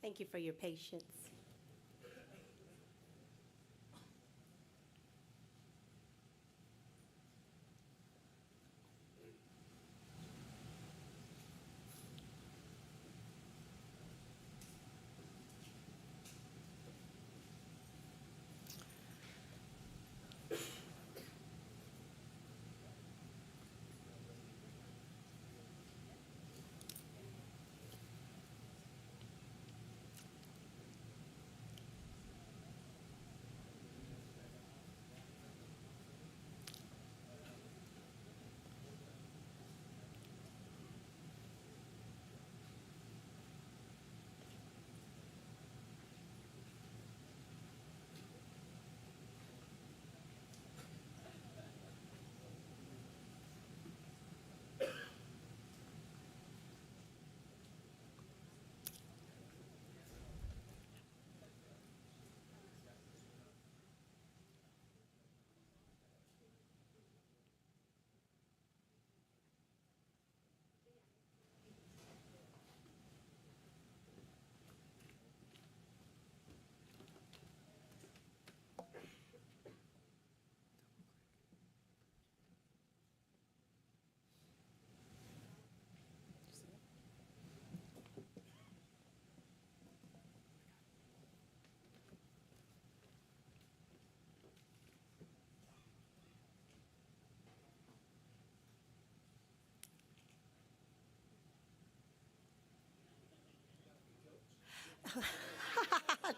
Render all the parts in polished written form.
Thank you for your patience.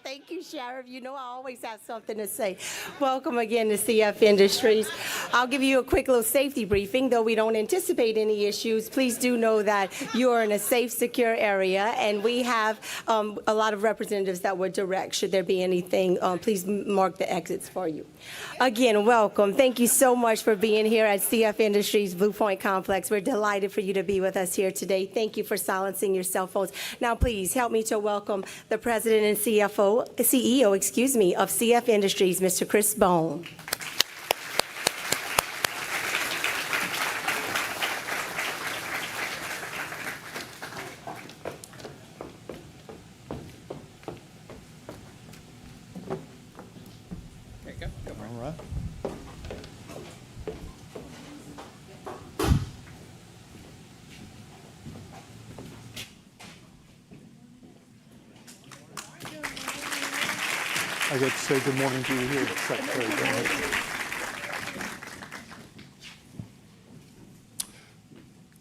Thank you, Sheriff. You know I always have something to say. Welcome again to CF Industries. I'll give you a quick little safety briefing. Though we don't anticipate any issues, please do know that you are in a safe, secure area, and we have a lot of representatives that would direct should there be anything. Please mark the exits for you. Again, welcome. Thank you so much for being here at CF Industries Blue Point Complex. We're delighted for you to be with us here today. Thank you for silencing your cell phones. Now, please help me to welcome the President and CEO, of CF Industries, Mr. Chris Bone. All right. I get to say good morning to you here, Secretary Vaden.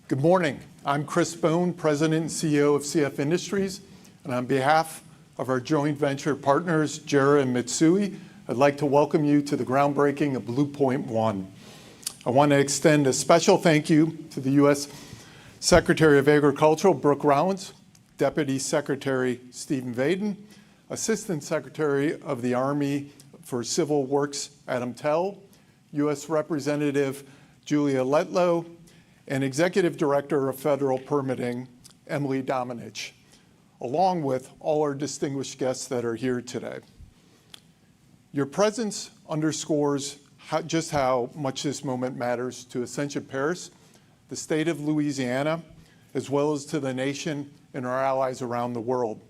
Good morning. I'm Chris Bone, President and CEO of CF Industries, and on behalf of our joint venture partners, JERA and Mitsui, I'd like to welcome you to the groundbreaking of Blue Point 1. I want to extend a special thank you to the U.S. Secretary of Agriculture, Brooke Rollins, Deputy Secretary Stephen Vaden, Assistant Secretary of the Army for Civil Works, Adam Tel, U.S. Representative Julia Letlow, and Executive Director of Federal Permitting, Emily Dominich, along with all our distinguished guests that are here today. Your presence underscores just how much this moment matters to Ascension Paris, the state of Louisiana, as well as to the nation and our allies around the world.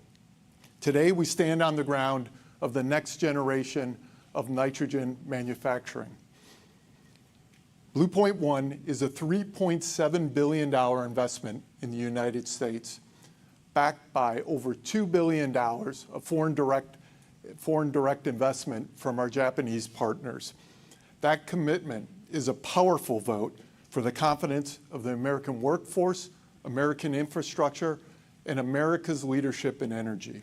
Today, we stand on the ground of the next generation of nitrogen manufacturing. Blue Point 1 is a $3.7 billion investment in the United States, backed by over $2 billion of foreign direct investment from our Japanese partners. That commitment is a powerful vote for the confidence of the American workforce, American infrastructure, and America's leadership in energy.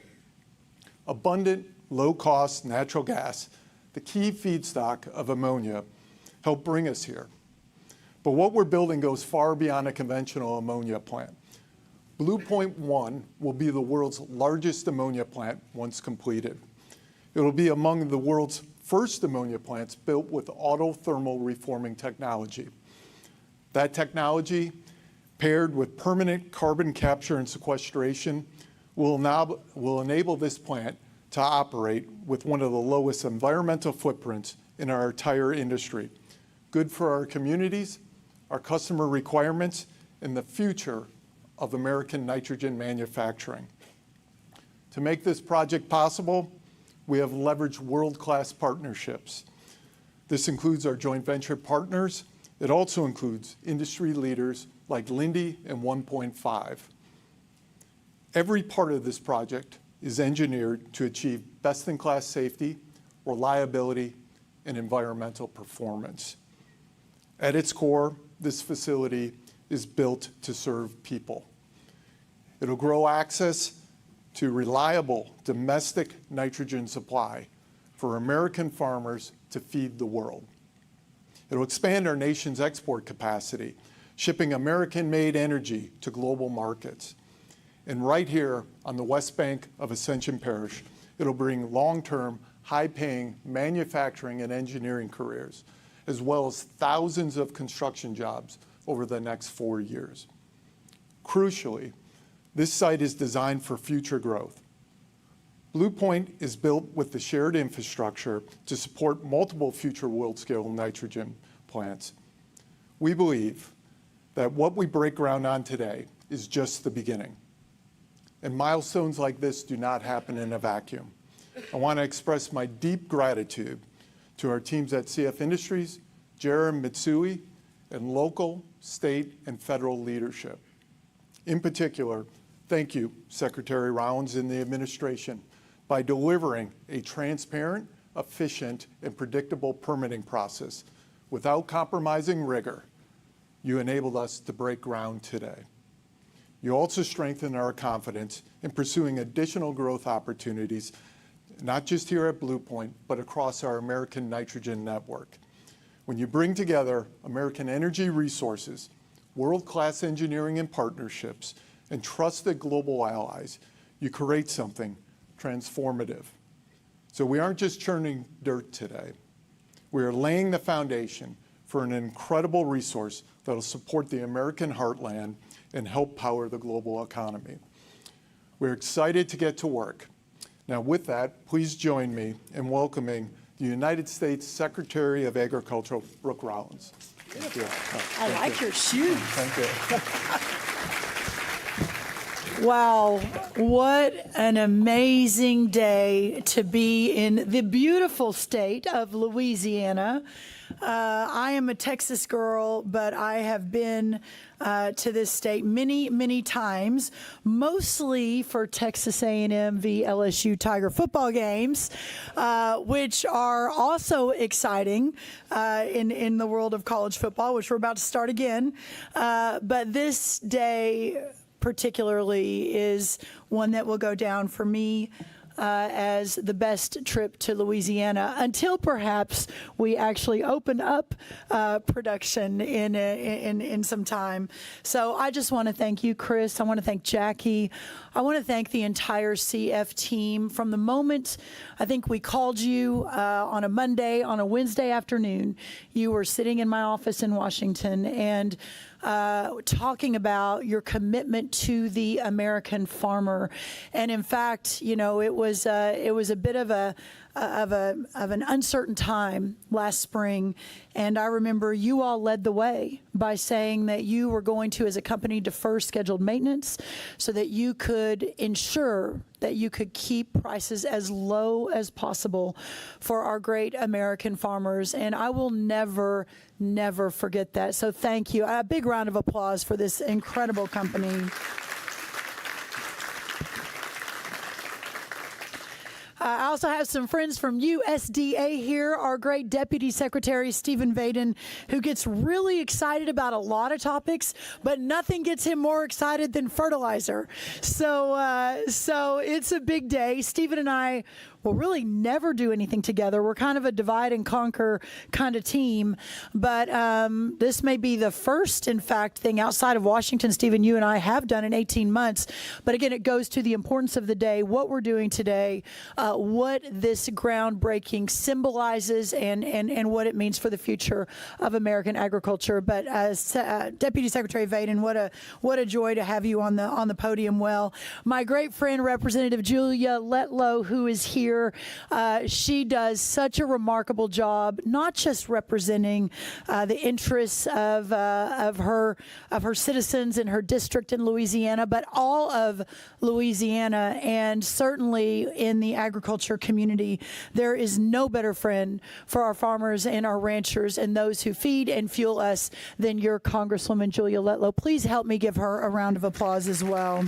Abundant, low-cost natural gas, the key feedstock of ammonia, helped bring us here. But what we're building goes far beyond a conventional ammonia plant. Blue Point 1 will be the world's largest ammonia plant once completed. It will be among the world's first ammonia plants built with autothermal reforming technology. That technology, paired with permanent carbon capture and sequestration, will enable this plant to operate with one of the lowest environmental footprints in our entire industry. Good for our communities, our customer requirements, and the future of American nitrogen manufacturing. To make this project possible, we have leveraged world-class partnerships. This includes our joint venture partners. It also includes industry leaders like Linde and 1.5. Every part of this project is engineered to achieve best-in-class safety, reliability, and environmental performance. At its core, this facility is built to serve people. It'll grow access to reliable domestic nitrogen supply for American farmers to feed the world. It'll expand our nation's export capacity, shipping American-made energy to global markets. And right here on the west bank of Ascension Parish, it'll bring long-term, high-paying manufacturing and engineering careers, as well as thousands of construction jobs over the next 4 years. Crucially, this site is designed for future growth. Blue Point is built with the shared infrastructure to support multiple future world-scale nitrogen plants. We believe that what we break ground on today is just the beginning. And milestones like this do not happen in a vacuum. I want to express my deep gratitude to our teams at CF Industries, Jera and Mitsui, and local, state, and federal leadership. In particular, thank you, Secretary Rollins and the administration, by delivering a transparent, efficient, and predictable permitting process without compromising rigor. You enabled us to break ground today. You also strengthen our confidence in pursuing additional growth opportunities, not just here at Blue Point, but across our American nitrogen network. When you bring together American energy resources, world-class engineering and partnerships, and trusted global allies, you create something transformative. So we aren't just churning dirt today. We are laying the foundation for an incredible resource that will support the American heartland and help power the global economy. We're excited to get to work. Now with that, please join me in welcoming the United States Secretary of Agriculture, Brooke Rollins. Thank you. I like your shoes. Thank you. Wow, what an amazing day to be in the beautiful state of Louisiana. I am a Texas girl, but I have been to this state many, many times, mostly for Texas A&M v. LSU Tiger football games, which are also exciting in the world of college football, which we're about to start again. But this day particularly is one that will go down for me as the best trip to Louisiana until perhaps we actually open up production in some time. So I just want to thank you, Chris. I want to thank Jackie. I want to thank the entire CF team. From the moment I think we called you on a Monday, on a Wednesday afternoon, you were sitting in my office in Washington and talking about your commitment to the American farmer. And in fact, you know, it was a bit of an uncertain time last spring, and I remember you all led the way by saying that you were going to, as a company, defer scheduled maintenance so that you could ensure that you could keep prices as low as possible for our great American farmers. And I will never forget that. So thank you. A big round of applause for this incredible company. I also have some friends from USDA here, our great Deputy Secretary Stephen Vaden, who gets really excited about a lot of topics, but nothing gets him more excited than fertilizer. So it's a big day. Stephen and I will really never do anything together. We're kind of a divide and conquer kind of team, but this may be the first, in fact, thing outside of Washington, Stephen, you and I have done in 18 months. But again, it goes to the importance of the day, what we're doing today, what this groundbreaking symbolizes, and what it means for the future of American agriculture. But as Deputy Secretary Vaden, what a joy to have you on the podium. Well, my great friend, Representative Julia Letlow, who is here, here. She does such a remarkable job, not just representing the interests of her citizens in her district in Louisiana, but all of Louisiana, and certainly in the agriculture community. There is no better friend for our farmers and our ranchers and those who feed and fuel us than your Congresswoman Julia Letlow. Please help me give her a round of applause as well.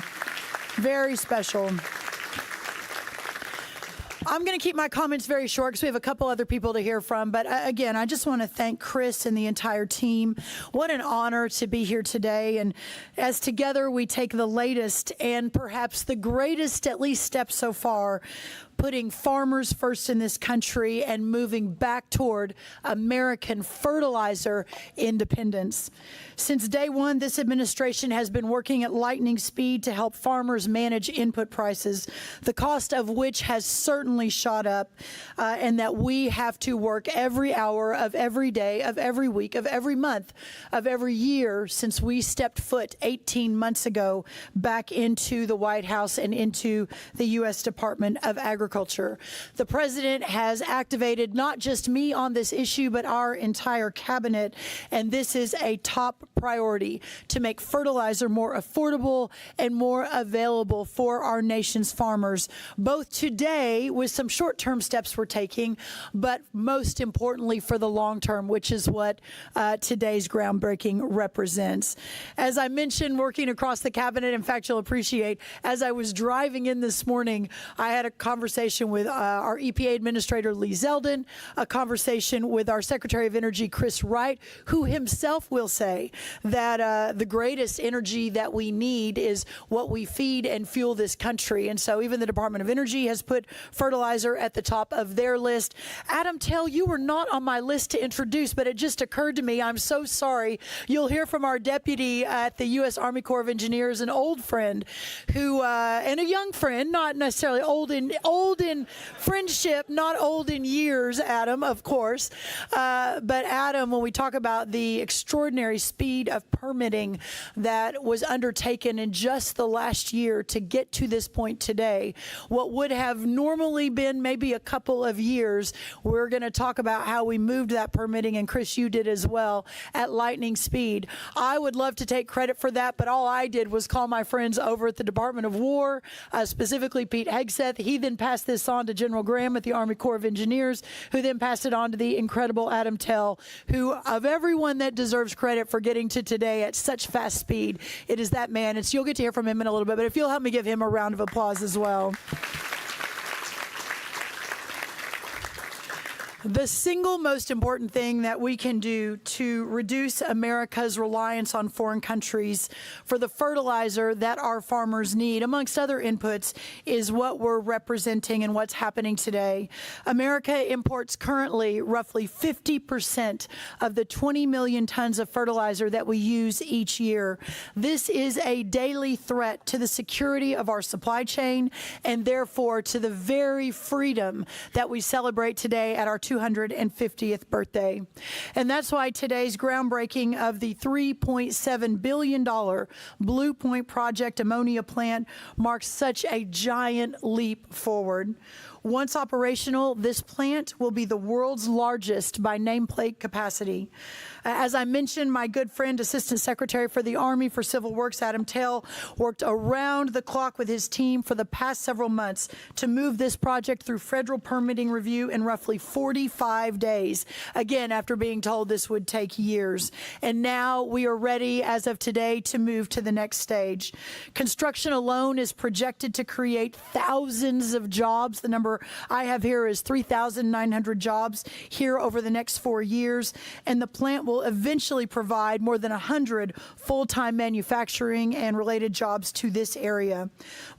Very special. I'm going to keep my comments very short because we have a couple other people to hear from. But again, I just want to thank Chris and the entire team. What an honor to be here today. And as together we take the latest and perhaps the greatest, at least, step so far, putting farmers first in this country and moving back toward American fertilizer independence. Since day one, this administration has been working at lightning speed to help farmers manage input prices, the cost of which has certainly shot up, and that we have to work every hour of every day, of every week, of every month, of every year since we stepped foot 18 months ago back into the White House and into the U.S. Department of Agriculture. The president has activated not just me on this issue, but our entire cabinet, and this is a top priority to make fertilizer more affordable and more available for our nation's farmers, both today with some short-term steps we're taking, but most importantly for the long term, which is what today's groundbreaking represents. As I mentioned, working across the cabinet, in fact, you'll appreciate, as I was driving in this morning, I had a conversation with our EPA Administrator Lee Zeldin, a conversation with our Secretary of Energy Chris Wright, who himself will say that the greatest energy that we need is what we feed and fuel this country. And so even the Department of Energy has put fertilizer at the top of their list. Adam Tel, you were not on my list to introduce, but it just occurred to me. I'm so sorry. You'll hear from our deputy at the U.S. Army Corps of Engineers, an old friend who, and a young friend, not necessarily old in friendship, not old in years, Adam, of course. But Adam, when we talk about the extraordinary speed of permitting that was undertaken in just the last year to get to this point today, what would have normally been maybe a couple of years, we're going to talk about how we moved that permitting, and Chris, you did as well, at lightning speed. I would love to take credit for that, but all I did was call my friends over at the Department of War, specifically Pete Hegseth. He then passed this on to General Graham at the Army Corps of Engineers, who then passed it on to the incredible Adam Tel, who, of everyone that deserves credit for getting to today at such fast speed, it is that man. You'll get to hear from him in a little bit, but if you'll help me give him a round of applause as well. The single most important thing that we can do to reduce America's reliance on foreign countries for the fertilizer that our farmers need, amongst other inputs, is what we're representing and what's happening today. America imports currently roughly 50% of the 20 million tons of fertilizer that we use each year. This is a daily threat to the security of our supply chain and therefore to the very freedom that we celebrate today at our 250th birthday. And that's why today's groundbreaking of the $3.7 billion Blue Point Project ammonia plant marks such a giant leap forward. Once operational, this plant will be the world's largest by nameplate capacity. As I mentioned, my good friend, Assistant Secretary for the Army for Civil Works, Adam Tel, worked around the clock with his team for the past several months to move this project through federal permitting review in roughly 45 days, again, after being told this would take years. And now we are ready, as of today, to move to the next stage. Construction alone is projected to create thousands of jobs. The number I have here is 3,900 jobs here over the next 4 years, and the plant will eventually provide more than 100 full-time manufacturing and related jobs to this area.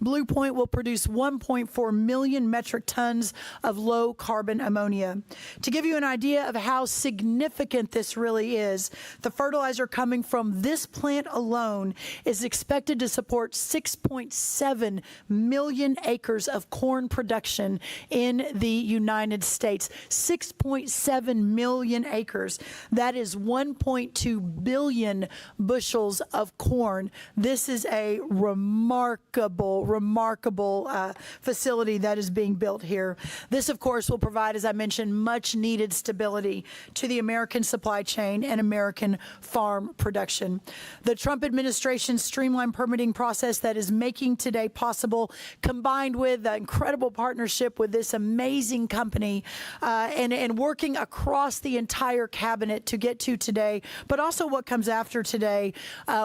Blue Point will produce 1.4 million metric tons of low-carbon ammonia. To give you an idea of how significant this really is, the fertilizer coming from this plant alone is expected to support 6.7 million acres of corn production in the United States. 6.7 million acres. That is 1.2 billion bushels of corn. This is a remarkable facility that is being built here. This, of course, will provide, as I mentioned, much needed stability to the American supply chain and American farm production. The Trump administration's streamlined permitting process that is making today possible, combined with the incredible partnership with this amazing company and working across the entire cabinet to get to today, but also what comes after today,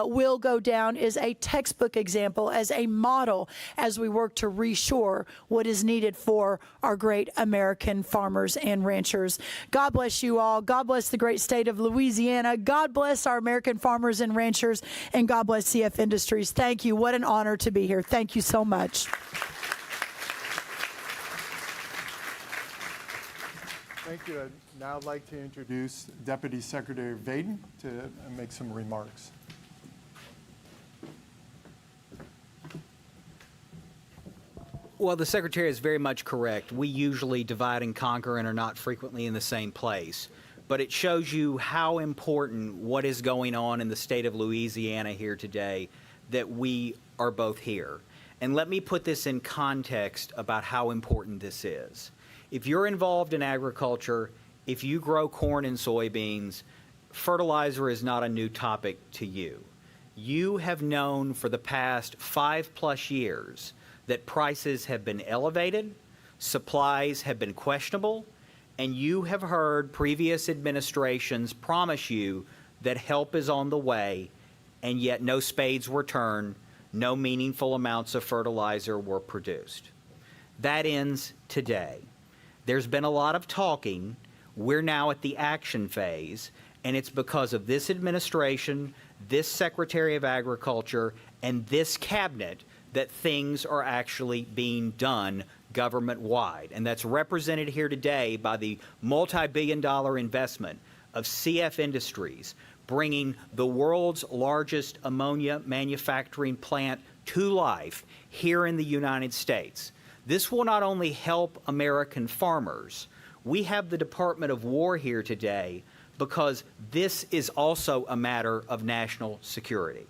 will go down as a textbook example, as a model, as we work to reshore what is needed for our great American farmers and ranchers. God bless you all. God bless the great state of Louisiana. God bless our American farmers and ranchers, and God bless CF Industries. Thank you. What an honor to be here. Thank you so much. Thank you. I'd now like to introduce Deputy Secretary Vaden to make some remarks. Well, the Secretary is very much correct. We usually divide and conquer and are not frequently in the same place. But it shows you how important what is going on in the state of Louisiana here today, that we are both here. And let me put this in context about how important this is. If you're involved in agriculture, if you grow corn and soybeans, fertilizer is not a new topic to you. You have known for the past 5+ years that prices have been elevated, supplies have been questionable, and you have heard previous administrations promise you that help is on the way, and yet no spades were turned, no meaningful amounts of fertilizer were produced. That ends today. There's been a lot of talking. We're now at the action phase, and it's because of this administration, this Secretary of Agriculture, and this cabinet that things are actually being done government-wide. And that's represented here today by the multi-billion-dollar investment of CF Industries, bringing the world's largest ammonia manufacturing plant to life here in the United States. This will not only help American farmers. We have the Department of War here today because this is also a matter of national security.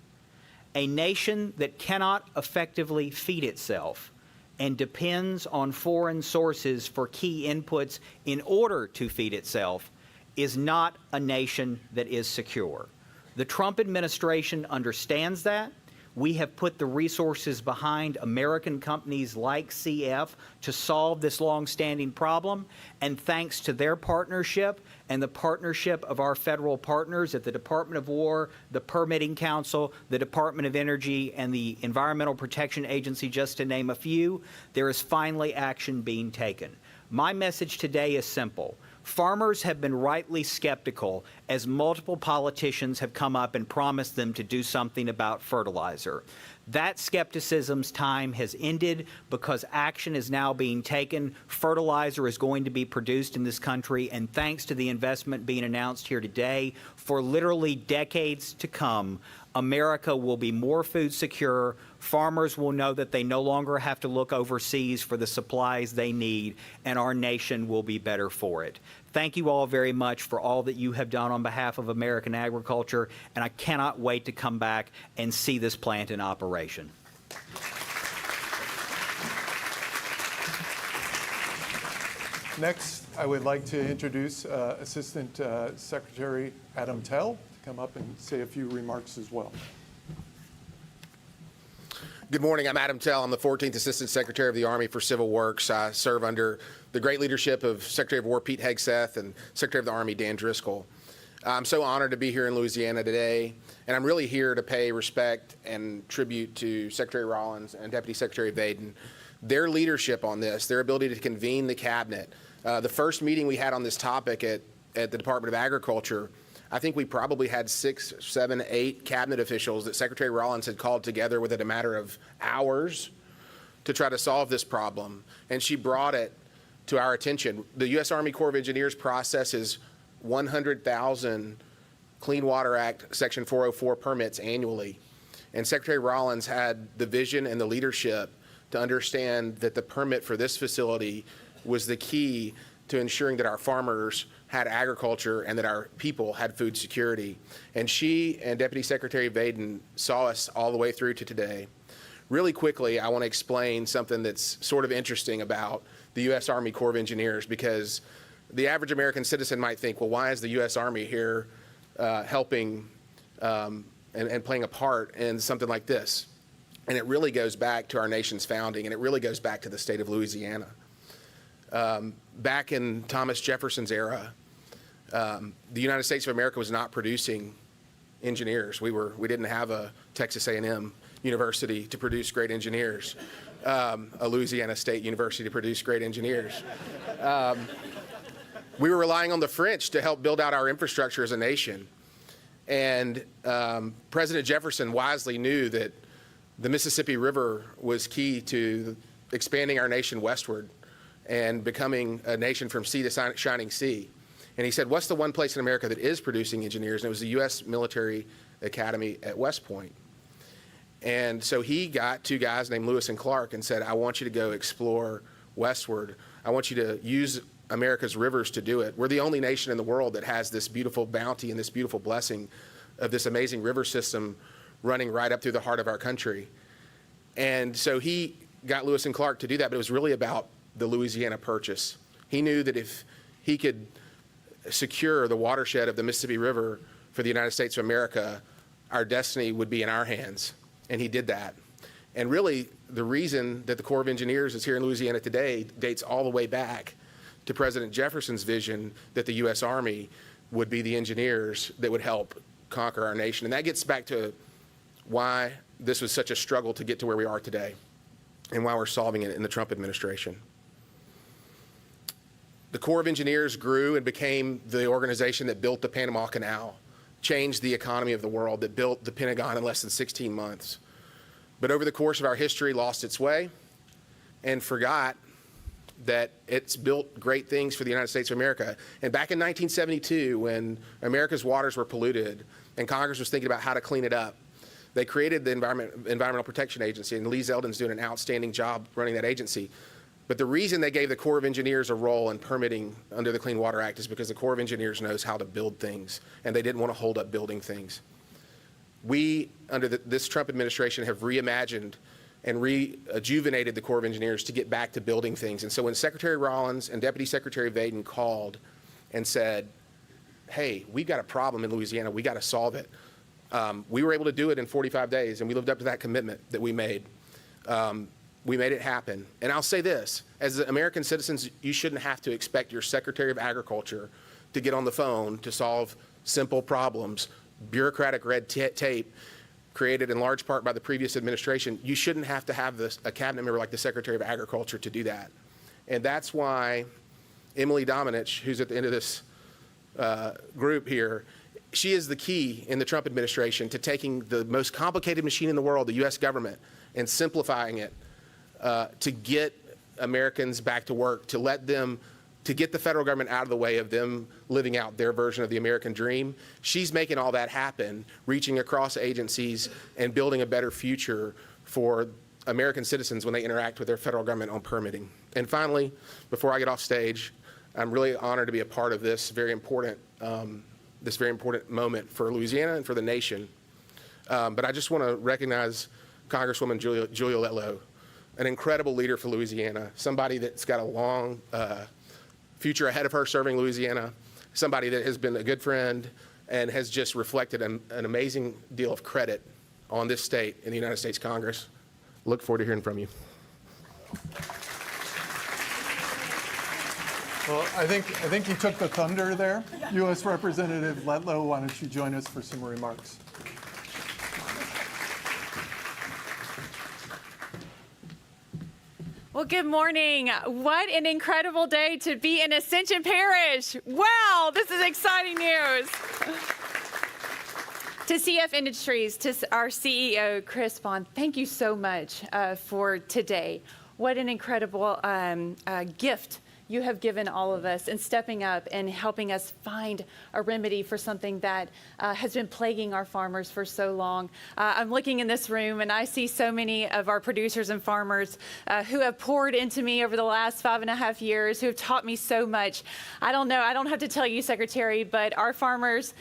A nation that cannot effectively feed itself and depends on foreign sources for key inputs in order to feed itself is not a nation that is secure. The Trump administration understands that. We have put the resources behind American companies like CF to solve this long-standing problem, and thanks to their partnership and the partnership of our federal partners at the Department of War, the Permitting Council, the Department of Energy, and the Environmental Protection Agency, just to name a few, there is finally action being taken. My message today is simple. Farmers have been rightly skeptical as multiple politicians have come up and promised them to do something about fertilizer. That skepticism's time has ended because action is now being taken. Fertilizer is going to be produced in this country, and thanks to the investment being announced here today, for literally decades to come, America will be more food secure. Farmers will know that they no longer have to look overseas for the supplies they need, and our nation will be better for it. Thank you all very much for all that you have done on behalf of American agriculture, and I cannot wait to come back and see this plant in operation. Next, I would like to introduce Assistant Secretary Adam Tel to come up and say a few remarks as well. Good morning. I'm Adam Tel. I'm the 14th Assistant Secretary of the Army for Civil Works. I serve under the great leadership of Secretary of War Pete Hegseth and Secretary of the Army Dan Driscoll. I'm so honored to be here in Louisiana today, and I'm really here to pay respect and tribute to Secretary Rollins and Deputy Secretary Vaden. Their leadership on this, their ability to convene the cabinet. The first meeting we had on this topic at the Department of Agriculture, I think we probably had 6, 7, 8 cabinet officials that Secretary Rollins had called together within a matter of hours to try to solve this problem. And she brought it to our attention. The U.S. Army Corps of Engineers processes 100,000 Clean Water Act Section 404 permits annually. And Secretary Rollins had the vision and the leadership to understand that the permit for this facility was the key to ensuring that our farmers had agriculture and that our people had food security. And she and Deputy Secretary Vaden saw us all the way through to today. Really quickly, I want to explain something that's sort of interesting about the U.S. Army Corps of Engineers, because the average American citizen might think, well, why is the U.S. Army here helping and playing a part in something like this? And it really goes back to our nation's founding, and it really goes back to the state of Louisiana. Back in Thomas Jefferson's era, the United States of America was not producing engineers. We didn't have a Texas A&M University to produce great engineers, a Louisiana State University to produce great engineers. We were relying on the French to help build out our infrastructure as a nation. And President Jefferson wisely knew that the Mississippi River was key to expanding our nation westward and becoming a nation from sea to shining sea. And he said, what's the one place in America that is producing engineers? And it was the U.S. Military Academy at West Point. And so he got two guys named Lewis and Clark and said, I want you to go explore westward. I want you to use America's rivers to do it. We're the only nation in the world that has this beautiful bounty and this beautiful blessing of this amazing river system running right up through the heart of our country. And so he got Lewis and Clark to do that, but it was really about the Louisiana Purchase. He knew that if he could secure the watershed of the Mississippi River for the United States of America, our destiny would be in our hands. And he did that. And really, the reason that the Corps of Engineers is here in Louisiana today dates all the way back to President Jefferson's vision that the U.S. Army would be the engineers that would help conquer our nation. And that gets back to why this was such a struggle to get to where we are today and why we're solving it in the Trump administration. The Corps of Engineers grew and became the organization that built the Panama Canal, changed the economy of the world, that built the Pentagon in less than 16 months. But over the course of our history, lost its way and forgot that it's built great things for the United States of America. And back in 1972, when America's waters were polluted and Congress was thinking about how to clean it up, they created the Environmental Protection Agency, and Lee Zeldin's doing an outstanding job running that agency. But the reason they gave the Corps of Engineers a role in permitting under the Clean Water Act is because the Corps of Engineers knows how to build things, and they didn't want to hold up building things. We, under this Trump administration, have reimagined and rejuvenated the Corps of Engineers to get back to building things. And so when Secretary Rollins and Deputy Secretary Vaden called and said, hey, we've got a problem in Louisiana, we got to solve it, we were able to do it in 45 days, and we lived up to that commitment that we made. We made it happen. And I'll say this, as American citizens, you shouldn't have to expect your Secretary of Agriculture to get on the phone to solve simple problems, bureaucratic red tape created in large part by the previous administration. You shouldn't have to have a cabinet member like the Secretary of Agriculture to do that. And that's why Emily Domenech, who's at the end of this group here, she is the key in the Trump administration to taking the most complicated machine in the world, the U.S. government, and simplifying it to get Americans back to work, to get the federal government out of the way of them living out their version of the American dream. She's making all that happen, reaching across agencies and building a better future for American citizens when they interact with their federal government on permitting. And finally, before I get off stage, I'm really honored to be a part of this very important moment for Louisiana and for the nation. But I just want to recognize Congresswoman Julia Letlow, an incredible leader for Louisiana, somebody that's got a long future ahead of her serving Louisiana, somebody that has been a good friend and has just reflected an amazing deal of credit on this state in the United States Congress. Look forward to hearing from you. Well, I think you took the thunder there. U.S. Representative Letlow, why don't you join us for some remarks? Well, good morning. What an incredible day to be in Ascension Parish. Wow, this is exciting news. To CF Industries, to our CEO, Chris Vaughn, thank you so much for today. What an incredible gift you have given all of us in stepping up and helping us find a remedy for something that has been plaguing our farmers for so long. I'm looking in this room and I see so many of our producers and farmers who have poured into me over the last 5.5 years, who have taught me so much. I don't know, I don't have to tell you, Secretary, but our farmers,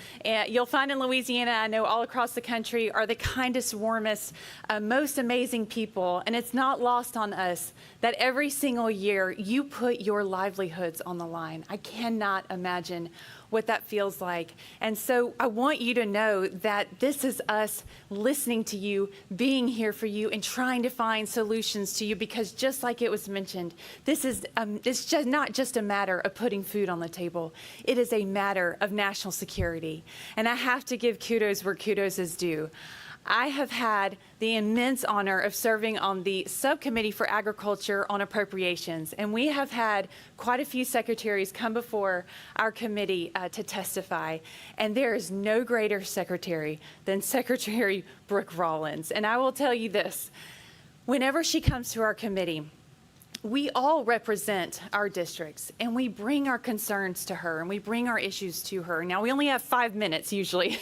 you'll find in Louisiana, I know all across the country, are the kindest, warmest, most amazing people. And it's not lost on us that every single year you put your livelihoods on the line. I cannot imagine what that feels like. And so I want you to know that this is us listening to you, being here for you, and trying to find solutions to you, because just like it was mentioned, this is it's just not just a matter of putting food on the table. It is a matter of national security. And I have to give kudos where kudos is due. I have had the immense honor of serving on the Subcommittee for Agriculture on Appropriations, and we have had quite a few secretaries come before our committee to testify, and there is no greater secretary than Secretary Brooke Rollins. And I will tell you this, whenever she comes to our committee, we all represent our districts, and we bring our concerns to her, and we bring our issues to her. Now, we only have 5 minutes usually,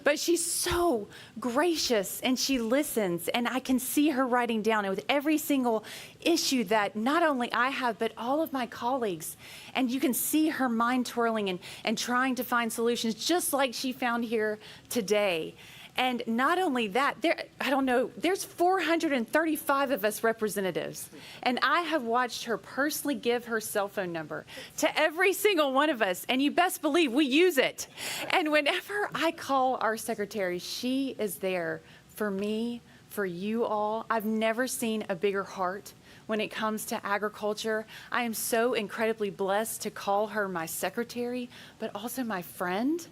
but she's so gracious, and she listens, and I can see her writing down with every single issue that not only I have, but all of my colleagues. And you can see her mind twirling and trying to find solutions, just like she found here today. And not only that, there's 435 of us representatives. And I have watched her personally give her cell phone number to every single one of us. And you best believe we use it. And whenever I call our secretary, she is there for me, for you all. I've never seen a bigger heart when it comes to agriculture. I am so incredibly blessed to call her my secretary, but also my friend,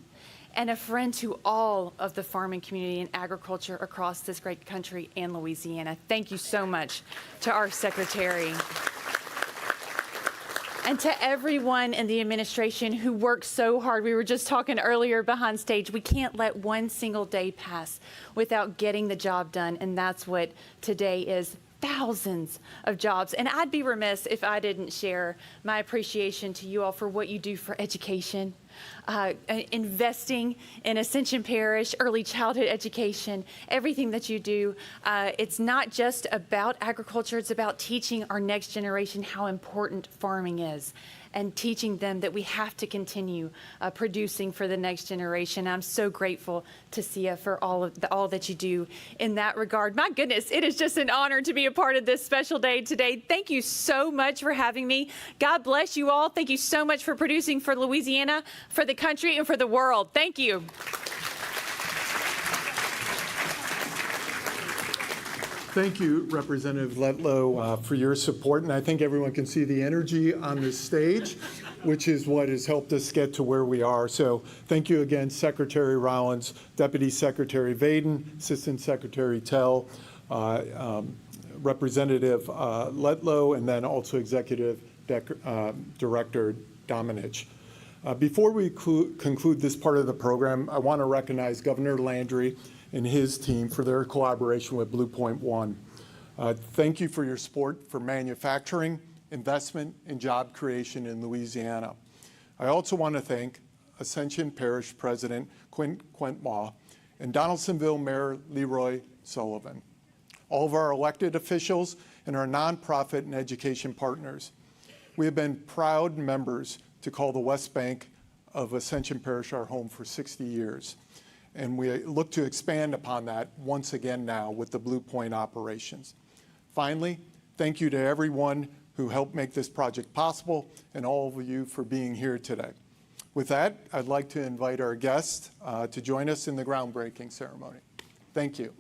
and a friend to all of the farming community and agriculture across this great country and Louisiana. Thank you so much to our secretary. And to everyone in the administration who worked so hard. We were just talking earlier behind stage. We can't let one single day pass without getting the job done, and that's what today is. Thousands of jobs. And I'd be remiss if I didn't share my appreciation to you all for what you do for education, investing in Ascension Parish, early childhood education, everything that you do. It's not just about agriculture, it's about teaching our next generation how important farming is, and teaching them that we have to continue producing for the next generation. I'm so grateful to CF for all that you do in that regard. My goodness, it is just an honor to be a part of this special day today. Thank you so much for having me. God bless you all. Thank you so much for producing for Louisiana, for the country, and for the world. Thank you. Thank you, Representative Letlow, for your support. And I think everyone can see the energy on this stage, which is what has helped us get to where we are. So thank you again, Secretary Rollins, Deputy Secretary Vaden, Assistant Secretary Tel, Representative Letlow, and then also Executive Director Dominich. Before we conclude this part of the program, I want to recognize Governor Landry and his team for their collaboration with Blue Point One. Thank you for your support for manufacturing, investment, and job creation in Louisiana. I also want to thank Ascension Parish President Quint Maw and Donaldsonville Mayor Leroy Sullivan, all of our elected officials, and our nonprofit and education partners. We have been proud members to call the West Bank of Ascension Parish our home for 60 years. And we look to expand upon that once again now with the Blue Point operations. Finally, thank you to everyone who helped make this project possible, and all of you for being here today. With that, I'd like to invite our guests to join us in the groundbreaking ceremony. Thank you.